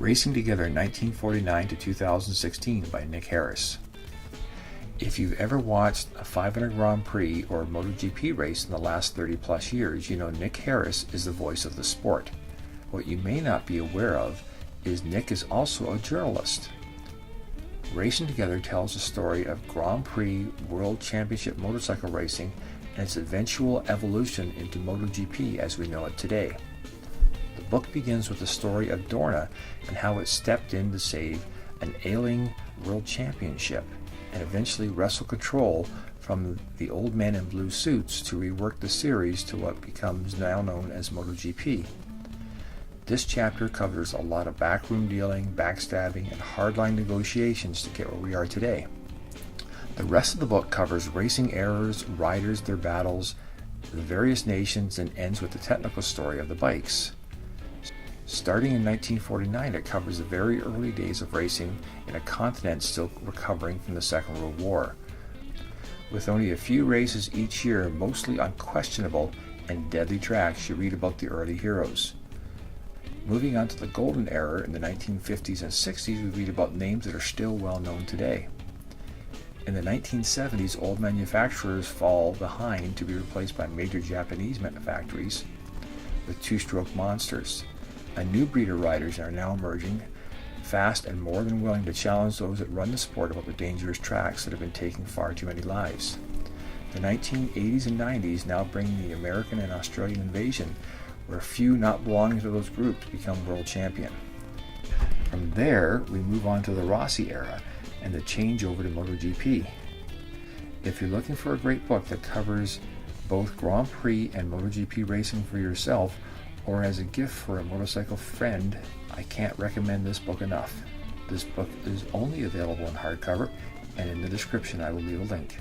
Racing Together 1949 to 2016 by Nick Harris. If you've ever watched a 500 Grand Prix or MotoGP race in the last 30 plus years, you know Nick Harris is the voice of the sport. What you may not be aware of is Nick is also a journalist. Racing Together tells the story of Grand Prix World Championship motorcycle racing and its eventual evolution into MotoGP as we know it today. The book begins with the story of Dorna and how it stepped in to save an ailing world championship and eventually wrestle control from the old men in blue suits to rework the series to what becomes now known as MotoGP. This chapter covers a lot of backroom dealing, backstabbing, and hardline negotiations to get where we are today. The rest of the book covers racing errors, riders, their battles, the various nations, and ends with the technical story of the bikes. Starting in 1949, it covers the very early days of racing in a continent still recovering from the Second World War. With only a few races each year, mostly unquestionable and deadly tracks, you read about the early heroes. Moving on to the golden era in the 1950s and 60s, we read about names that are still well known today. In the 1970s, old manufacturers fall behind to be replaced by major Japanese factories with two-stroke monsters. A new breed of riders are now emerging, fast and more than willing to challenge those that run the sport about the dangerous tracks that have been taking far too many lives. The 1980s and 90s now bring the American and Australian invasion, where few not belonging to those groups become world champion. From there, we move on to the Rossi era and the change over to MotoGP. If you're looking for a great book that covers both Grand Prix and MotoGP racing for yourself, or as a gift for a motorcycle friend, I can't recommend this book enough. This book is only available in hardcover, and in the description I will leave a link.